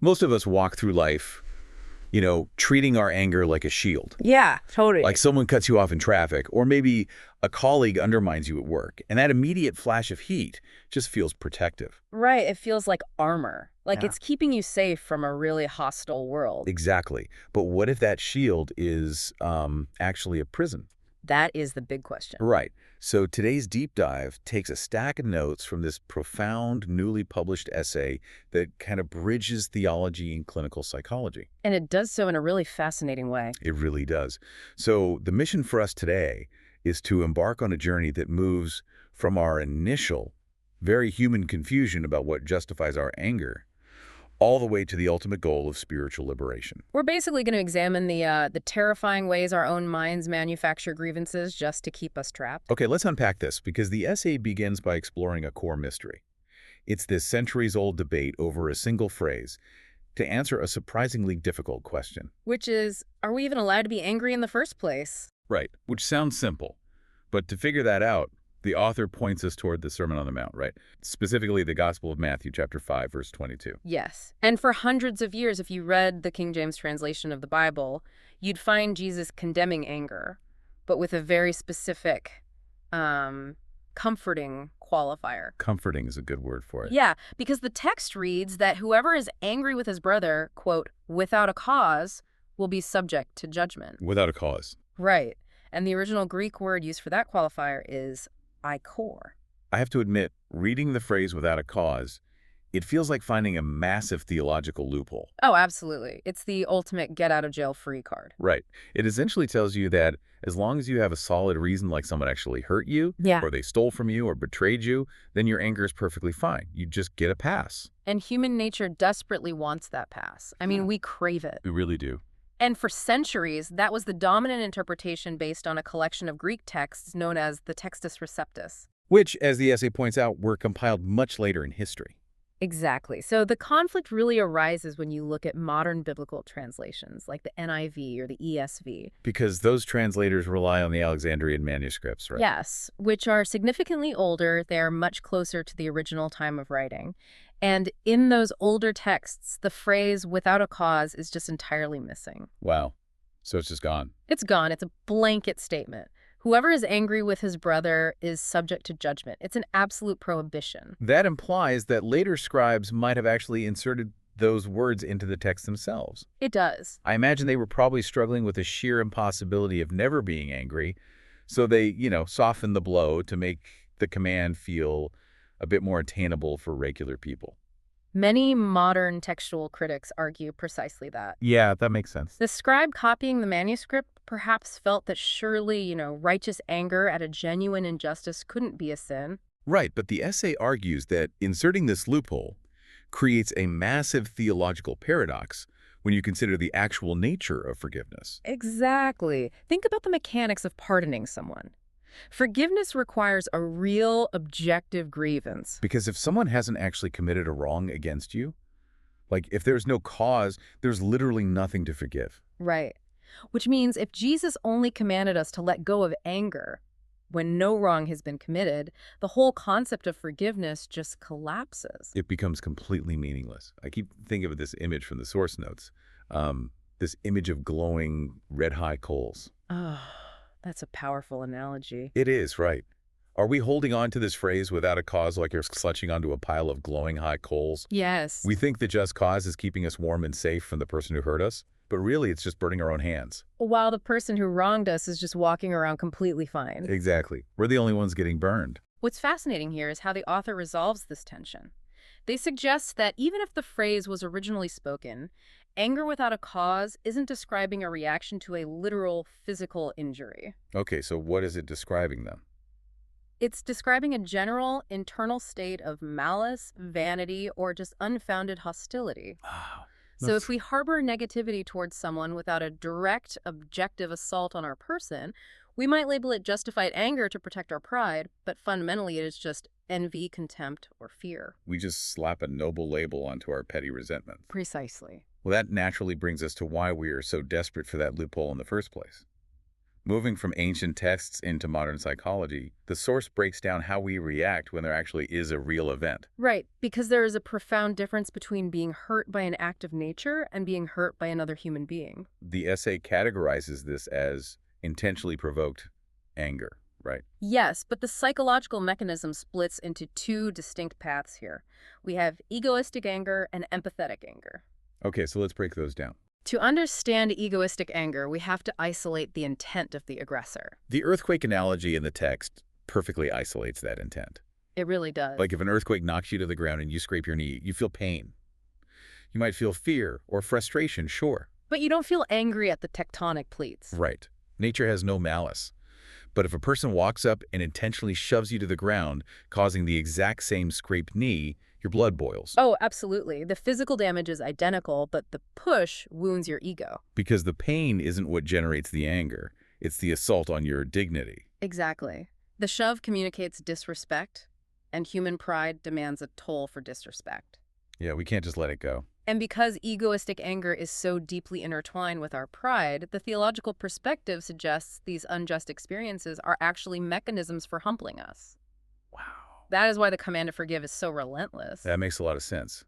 Most of us walk through life, treating our anger like a shield. Yeah, totally. Like someone cuts you off in traffic, or maybe a colleague undermines you at work, and that immediate flash of heat just feels protective. Right, it feels like armor. Like Yeah. it's keeping you safe from a really hostile world. Exactly. But what if that shield is actually a prison? That is the big question. Right. So today's deep dive takes a stack of notes from this profound, newly published essay that kind of bridges theology and clinical psychology. And it does so in a really fascinating way. It really does. So the mission for us today is to embark on a journey that moves from our initial, very human confusion about what justifies our anger, all the way to the ultimate goal of spiritual liberation. We're basically going to examine the terrifying ways our own minds manufacture grievances just to keep us trapped. Okay, let's unpack this, because the essay begins by exploring a core mystery. It's this centuries-old debate over a single phrase to answer a surprisingly difficult question. Which is, are we even allowed to be angry in the first place? Right, which sounds simple. But to figure that out, the author points us toward the Sermon on the Mount, right? Specifically, the Gospel of Matthew, chapter 5, verse 22. Yes. And for hundreds of years, if you read the King James translation of the Bible, you'd find Jesus condemning anger, but with a very specific, comforting qualifier. Comforting is a good word for it. Yeah, because the text reads that whoever is angry with his brother, quote, without a cause, will be subject to judgment. Without a cause. Right. And the original Greek word used for that qualifier is ikor. I have to admit, reading the phrase without a cause, it feels like finding a massive theological loophole. Oh, absolutely. It's the ultimate get-out-of-jail-free card. Right. It essentially tells you that as long as you have a solid reason, like someone actually hurt you, Yeah. or they stole from you, or betrayed you, then your anger is perfectly fine. You just get a pass. And human nature desperately wants that pass. I mean, Yeah. we crave it. We really do. And for centuries, that was the dominant interpretation based on a collection of Greek texts known as the Textus Receptus. Which, as the essay points out, were compiled much later in history. Exactly. So the conflict really arises when you look at modern biblical translations, like the NIV or the ESV. Because those translators rely on the Alexandrian manuscripts, right? Yes, which are significantly older. They're much closer to the original time of writing. And in those older texts, the phrase without a cause is just entirely missing. Wow. So it's just gone. It's gone. It's a blanket statement. Whoever is angry with his brother is subject to judgment. It's an absolute prohibition. That implies that later scribes might have actually inserted those words into the text themselves. It does. I imagine they were probably struggling with the sheer impossibility of never being angry, so they, softened the blow to make the command feel a bit more attainable for regular people. Many modern textual critics argue precisely that. Yeah, that makes sense. The scribe copying the manuscript perhaps felt that surely, righteous anger at a genuine injustice couldn't be a sin. Right, but the essay argues that inserting this loophole creates a massive theological paradox when you consider the actual nature of forgiveness. Exactly. Think about the mechanics of pardoning someone. Forgiveness requires a real objective grievance. Because if someone hasn't actually committed a wrong against you, like if there's no cause, there's literally nothing to forgive. Right. Which means if Jesus only commanded us to let go of anger when no wrong has been committed, the whole concept of forgiveness just collapses. It becomes completely meaningless. I keep thinking of this image from the source notes, this image of glowing red-hot coals. Oh, that's a powerful analogy. It is, right. Are we holding on to this phrase without a cause like you're clutching onto a pile of glowing hot coals? Yes. We think the just cause is keeping us warm and safe from the person who hurt us, but really it's just burning our own hands. While the person who wronged us is just walking around completely fine. Exactly. We're the only ones getting burned. What's fascinating here is how the author resolves this tension. They suggest that even if the phrase was originally spoken, anger without a cause isn't describing a reaction to a literal physical injury. Okay, so what is it describing then? It's describing a general internal state of malice, vanity, or just unfounded hostility. Wow. So if we harbor negativity towards someone without a direct, objective assault on our person, we might label it justified anger to protect our pride, but fundamentally it is just envy, contempt, or fear. We just slap a noble label onto our petty resentment. Precisely. Well, that naturally brings us to why we are so desperate for that loophole in the first place. Moving from ancient texts into modern psychology, the source breaks down how we react when there actually is a real event. Right, because there is a profound difference between being hurt by an act of nature and being hurt by another human being. The essay categorizes this as intentionally provoked anger, right? Yes, but the psychological mechanism splits into two distinct paths here. We have egoistic anger and empathetic anger. Okay, so let's break those down. To understand egoistic anger, we have to isolate the intent of the aggressor. The earthquake analogy in the text perfectly isolates that intent. It really does. Like if an earthquake knocks you to the ground and you scrape your knee, you feel pain. You might feel fear or frustration, sure. But you don't feel angry at the tectonic plates. Right. Nature has no malice. But if a person walks up and intentionally shoves you to the ground, causing the exact same scraped knee, your blood boils. Oh, absolutely. The physical damage is identical, but the push wounds your ego. Because the pain isn't what generates the anger. It's the assault on your dignity. Exactly. The shove communicates disrespect, and human pride demands a toll for disrespect. Yeah, we can't just let it go. And because egoistic anger is so deeply intertwined with our pride, the theological perspective suggests these unjust experiences are actually mechanisms for humbling us. Wow. That is why the command to forgive is so relentless. That makes a lot of sense.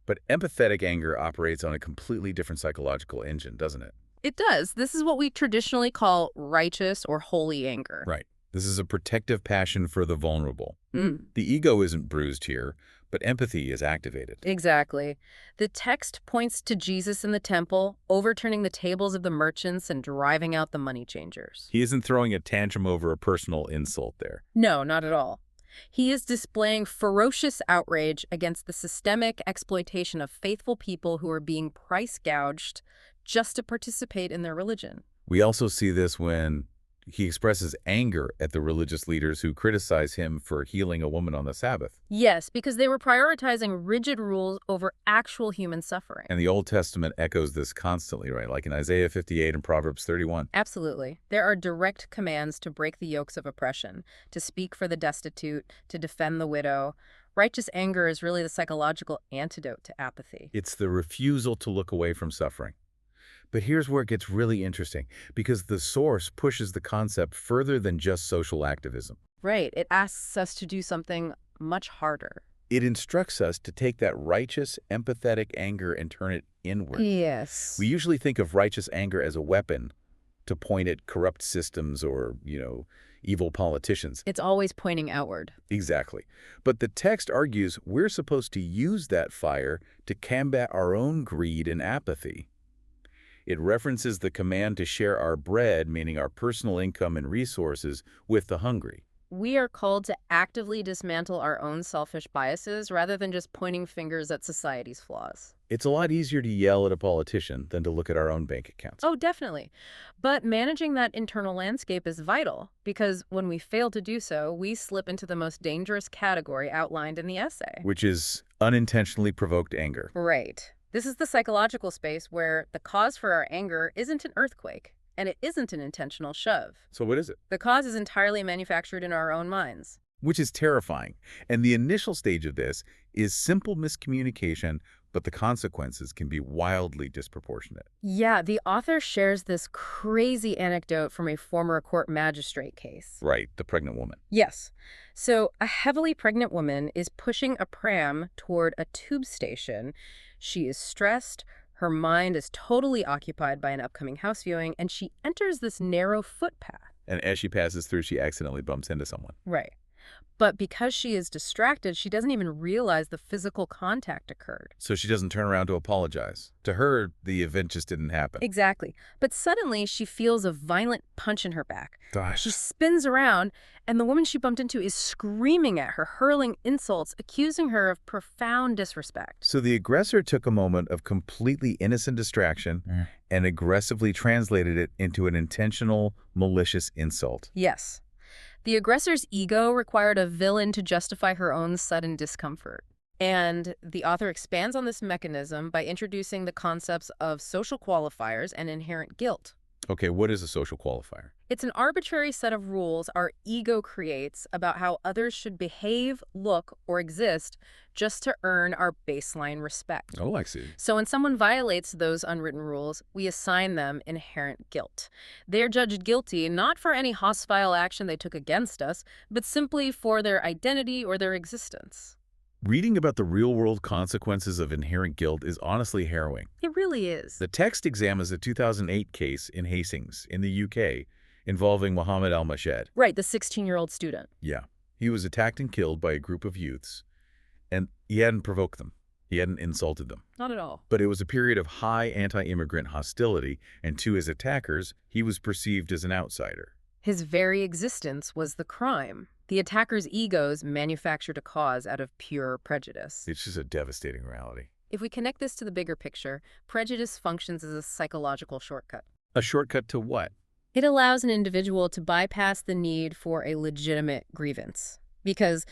But empathetic anger operates on a completely different psychological engine, doesn't it? It does. This is what we traditionally call righteous or holy anger. Right. This is a protective passion for the vulnerable. Mm. The ego isn't bruised here, but empathy is activated. Exactly. The text points to Jesus in the temple, overturning the tables of the merchants and driving out the money changers. He isn't throwing a tantrum over a personal insult there. No, not at all. He is displaying ferocious outrage against the systemic exploitation of faithful people who are being price gouged just to participate in their religion. We also see this when he expresses anger at the religious leaders who criticize him for healing a woman on the Sabbath. Yes, because they were prioritizing rigid rules over actual human suffering. And the Old Testament echoes this constantly, right? Like in Isaiah 58 and Proverbs 31. Absolutely. There are direct commands to break the yokes of oppression, to speak for the destitute, to defend the widow. Righteous anger is really the psychological antidote to apathy. It's the refusal to look away from suffering. But here's where it gets really interesting, because the source pushes the concept further than just social activism. Right. It asks us to do something much harder. It instructs us to take that righteous, empathetic anger and turn it inward. Yes. We usually think of righteous anger as a weapon to point at corrupt systems or, evil politicians. It's always pointing outward. Exactly. But the text argues we're supposed to use that fire to combat our own greed and apathy. It references the command to share our bread, meaning our personal income and resources, with the hungry. We are called to actively dismantle our own selfish biases rather than just pointing fingers at society's flaws. It's a lot easier to yell at a politician than to look at our own bank accounts. Oh, definitely. But managing that internal landscape is vital, because when we fail to do so, we slip into the most dangerous category outlined in the essay. Which is unintentionally provoked anger. Right. This is the psychological space where the cause for our anger isn't an earthquake, and it isn't an intentional shove. So what is it? The cause is entirely manufactured in our own minds. Which is terrifying. And the initial stage of this is simple miscommunication, but the consequences can be wildly disproportionate. Yeah, the author shares this crazy anecdote from a former court magistrate case. Right, the pregnant woman. Yes. So a heavily pregnant woman is pushing a pram toward a tube station. She is stressed. Her mind is totally occupied by an upcoming house viewing, and she enters this narrow footpath. And as she passes through, she accidentally bumps into someone. Right. But because she is distracted, she doesn't even realize the physical contact occurred. So she doesn't turn around to apologize. To her, the event just didn't happen. Exactly. But suddenly, she feels a violent punch in her back. Gosh. She spins around, and the woman she bumped into is screaming at her, hurling insults, accusing her of profound disrespect. So the aggressor took a moment of completely innocent distraction and aggressively translated it into an intentional, malicious insult. Yes. The aggressor's ego required a villain to justify her own sudden discomfort. And the author expands on this mechanism by introducing the concepts of social qualifiers and inherent guilt. Okay, what is a social qualifier? It's an arbitrary set of rules our ego creates about how others should behave, look, or exist just to earn our baseline respect. Oh, I see. So when someone violates those unwritten rules, we assign them inherent guilt. They are judged guilty not for any hostile action they took against us, but simply for their identity or their existence. Reading about the real-world consequences of inherent guilt is honestly harrowing. It really is. The text examines a 2008 case in Hastings, in the UK, involving Mohammed al-Mashed. Right, the 16-year-old student. Yeah. He was attacked and killed by a group of youths, and he hadn't provoked them. He hadn't insulted them. Not at all. But it was a period of high anti-immigrant hostility, and to his attackers, he was perceived as an outsider. His very existence was the crime. The attacker's egos manufactured a cause out of pure prejudice. It's just a devastating reality. If we connect this to the bigger picture, prejudice functions as a psychological shortcut. A shortcut to what? It allows an individual to bypass the need for a legitimate grievance. Because,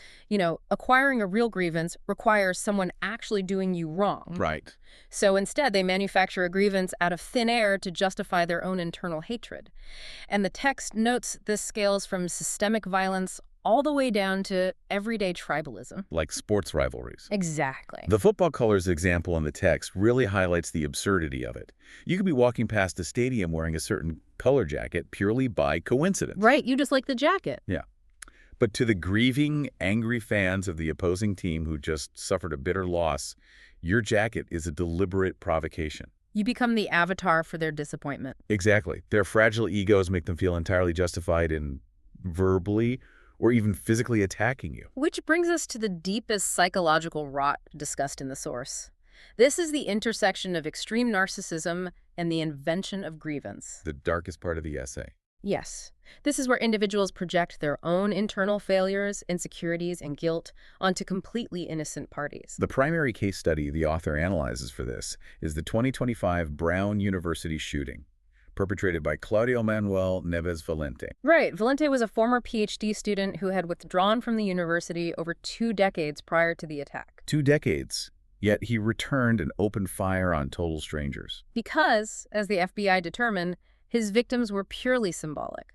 acquiring a real grievance requires someone actually doing you wrong. Right. So instead, they manufacture a grievance out of thin air to justify their own internal hatred. And the text notes this scales from systemic violence all the way down to everyday tribalism. Like sports rivalries. Exactly. The football colors example in the text really highlights the absurdity of it. You could be walking past a stadium wearing a certain color jacket purely by coincidence. Right, you just like the jacket. Yeah. But to the grieving, angry fans of the opposing team who just suffered a bitter loss, your jacket is a deliberate provocation. You become the avatar for their disappointment. Exactly. Their fragile egos make them feel entirely justified in verbally or even physically attacking you. Which brings us to the deepest psychological rot discussed in the source. This is the intersection of extreme narcissism and the invention of grievance. The darkest part of the essay. Yes. This is where individuals project their own internal failures, insecurities, and guilt onto completely innocent parties. The primary case study the author analyzes for this is the 2025 Brown University shooting, perpetrated by Claudio Manuel Neves Valente. Right. Valente was a former PhD student who had withdrawn from the university over 2 decades prior to the attack. 2 decades, yet he returned and opened fire on total strangers. Because, as the FBI determined, his victims were purely symbolic.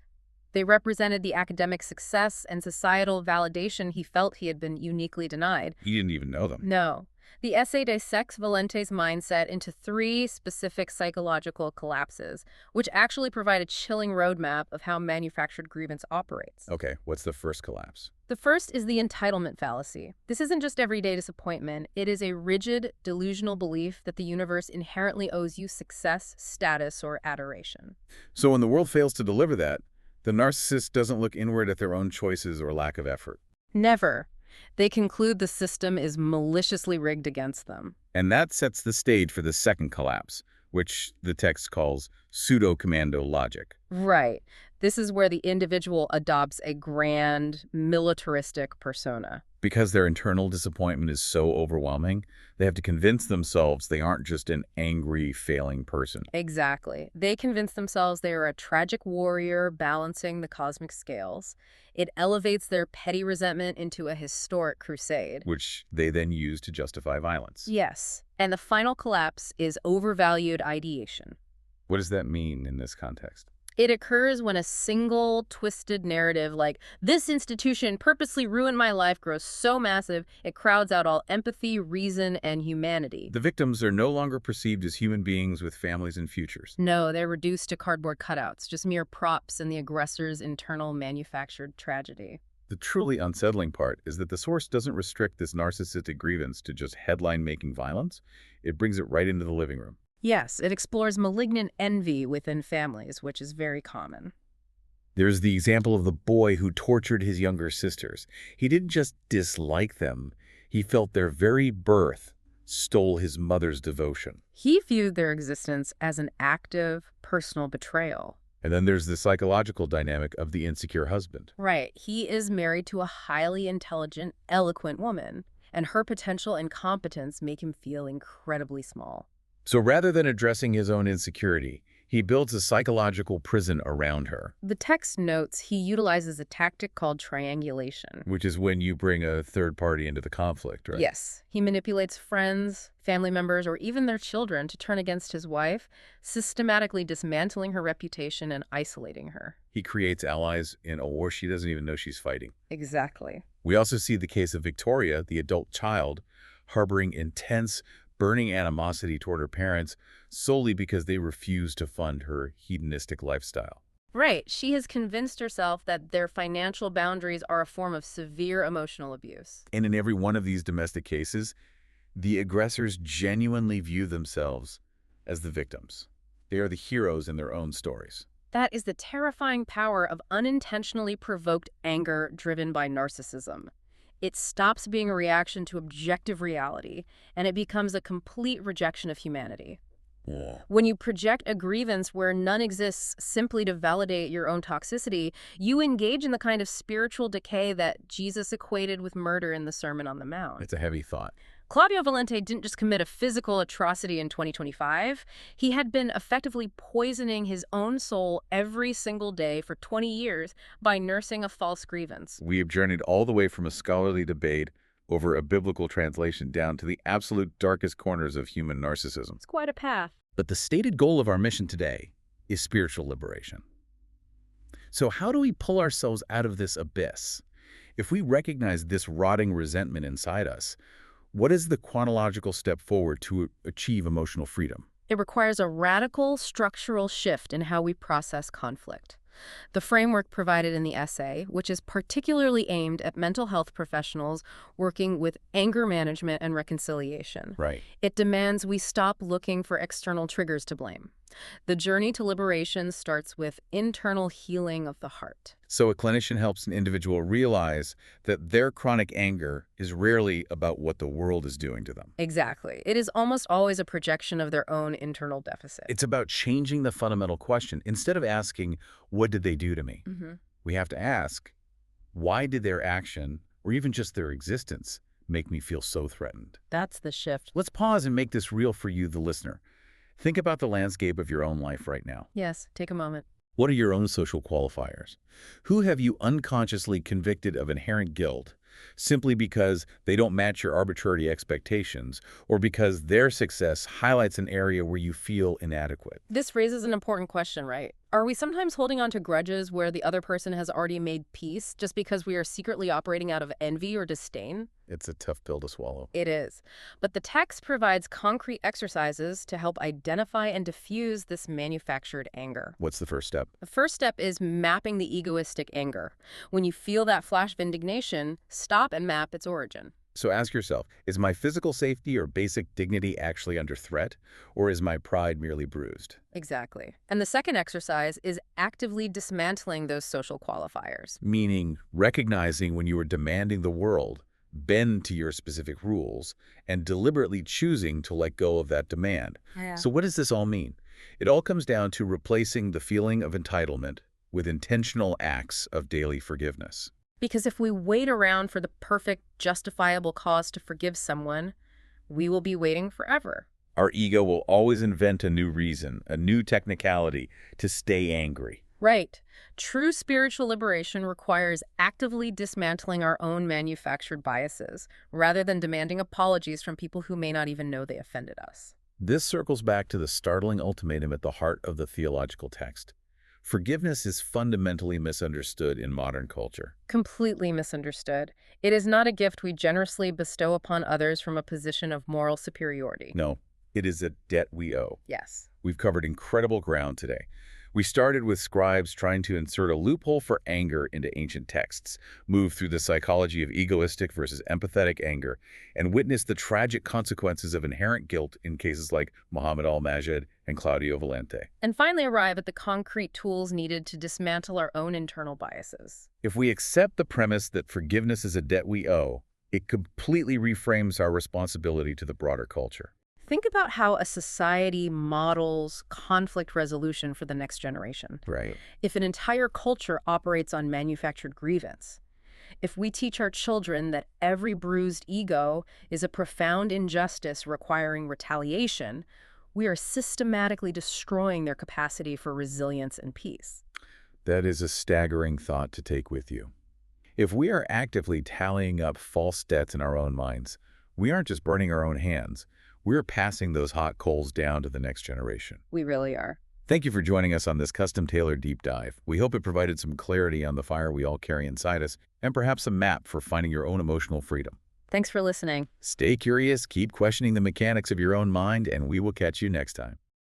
They represented the academic success and societal validation he felt he had been uniquely denied. He didn't even know them. No. The essay dissects Valente's mindset into 3 specific psychological collapses, which actually provide a chilling roadmap of how manufactured grievance operates. Okay, what's the first collapse? The first is the entitlement fallacy. This isn't just everyday disappointment. It is a rigid, delusional belief that the universe inherently owes you success, status, or adoration. So when the world fails to deliver that, the narcissist doesn't look inward at their own choices or lack of effort. Never. They conclude the system is maliciously rigged against them. And that sets the stage for the second collapse, which the text calls pseudo-commando logic. Right. This is where the individual adopts a grand, militaristic persona. Because their internal disappointment is so overwhelming, they have to convince themselves they aren't just an angry, failing person. Exactly. They convince themselves they are a tragic warrior balancing the cosmic scales. It elevates their petty resentment into a historic crusade. Which they then use to justify violence. Yes. And the final collapse is overvalued ideation. What does that mean in this context? It occurs when a single, twisted narrative like, this institution purposely ruined my life, grows so massive, it crowds out all empathy, reason, and humanity. The victims are no longer perceived as human beings with families and futures. No, they're reduced to cardboard cutouts, just mere props in the aggressor's internal manufactured tragedy. The truly unsettling part is that the source doesn't restrict this narcissistic grievance to just headline-making violence. It brings it right into the living room. Yes, it explores malignant envy within families, which is very common. There's the example of the boy who tortured his younger sisters. He didn't just dislike them. He felt their very birth stole his mother's devotion. He viewed their existence as an active, personal betrayal. And then there's the psychological dynamic of the insecure husband. Right. He is married to a highly intelligent, eloquent woman, and her potential incompetence make him feel incredibly small. So rather than addressing his own insecurity, He builds a psychological prison around her, The text notes he utilizes a tactic called triangulation. which is when you bring a third party into the conflict, right? Yes, he manipulates friends, family members, or even their children to turn against his wife, systematically dismantling her reputation and isolating her. He creates allies in a war she doesn't even know she's fighting. Exactly. We also see the case of Victoria, the adult child, harboring intense, burning animosity toward her parents solely because they refuse to fund her hedonistic lifestyle. Right. She has convinced herself that their financial boundaries are a form of severe emotional abuse. And in every one of these domestic cases, the aggressors genuinely view themselves as the victims. They are the heroes in their own stories. That is the terrifying power of unintentionally provoked anger driven by narcissism. It stops being a reaction to objective reality, and it becomes a complete rejection of humanity. Yeah. When you project a grievance where none exists simply to validate your own toxicity, you engage in the kind of spiritual decay that Jesus equated with murder in the Sermon on the Mount. It's a heavy thought. Claudio Valente didn't just commit a physical atrocity in 2025. He had been effectively poisoning his own soul every single day for 20 years by nursing a false grievance. We have journeyed all the way from a scholarly debate over a biblical translation down to the absolute darkest corners of human narcissism. It's quite a path. But the stated goal of our mission today is spiritual liberation. So how do we pull ourselves out of this abyss? If we recognize this rotting resentment inside us, what is the chronological step forward to achieve emotional freedom? It requires a radical structural shift in how we process conflict. The framework provided in the essay, which is particularly aimed at mental health professionals working with anger management and reconciliation. Right. It demands we stop looking for external triggers to blame. The journey to liberation starts with internal healing of the heart. So a clinician helps an individual realize that their chronic anger is rarely about what the world is doing to them. Exactly. It is almost always a projection of their own internal deficit. It's about changing the fundamental question. Instead of asking, what did they do to me? We have to ask, why did their action, or even just their existence, make me feel so threatened? That's the shift. Let's pause and make this real for you, the listener. Think about the landscape of your own life right now. Yes, take a moment. What are your own social qualifiers? Who have you unconsciously convicted of inherent guilt simply because they don't match your arbitrary expectations or because their success highlights an area where you feel inadequate? This raises an important question, right? Are we sometimes holding on to grudges where the other person has already made peace just because we are secretly operating out of envy or disdain? It's a tough pill to swallow. It is. But the text provides concrete exercises to help identify and diffuse this manufactured anger. What's the first step? The first step is mapping the egoistic anger. When you feel that flash of indignation, stop and map its origin. So ask yourself, is my physical safety or basic dignity actually under threat, or is my pride merely bruised? Exactly. And the second exercise is actively dismantling those social qualifiers. Meaning recognizing when you are demanding the world bend to your specific rules and deliberately choosing to let go of that demand. Yeah. So what does this all mean? It all comes down to replacing the feeling of entitlement with intentional acts of daily forgiveness. Because if we wait around for the perfect, justifiable cause to forgive someone, we will be waiting forever. Our ego will always invent a new reason, a new technicality to stay angry. Right. True spiritual liberation requires actively dismantling our own manufactured biases, rather than demanding apologies from people who may not even know they offended us. This circles back to the startling ultimatum at the heart of the theological text. Forgiveness is fundamentally misunderstood in modern culture. Completely misunderstood. It is not a gift we generously bestow upon others from a position of moral superiority. No, it is a debt we owe. Yes. We've covered incredible ground today. We started with scribes trying to insert a loophole for anger into ancient texts, moved through the psychology of egoistic versus empathetic anger, and witnessed the tragic consequences of inherent guilt in cases like Muhammad al-Majid and Claudio Valente. And finally arrive at the concrete tools needed to dismantle our own internal biases. If we accept the premise that forgiveness is a debt we owe, it completely reframes our responsibility to the broader culture. Think about how a society models conflict resolution for the next generation. Right. If an entire culture operates on manufactured grievance, if we teach our children that every bruised ego is a profound injustice requiring retaliation, we are systematically destroying their capacity for resilience and peace. That is a staggering thought to take with you. If we are actively tallying up false debts in our own minds, we aren't just burning our own hands, we're passing those hot coals down to the next generation. We really are. Thank you for joining us on this custom-tailored deep dive. We hope it provided some clarity on the fire we all carry inside us, and perhaps a map for finding your own emotional freedom. Thanks for listening. Stay curious, keep questioning the mechanics of your own mind, and we will catch you next time.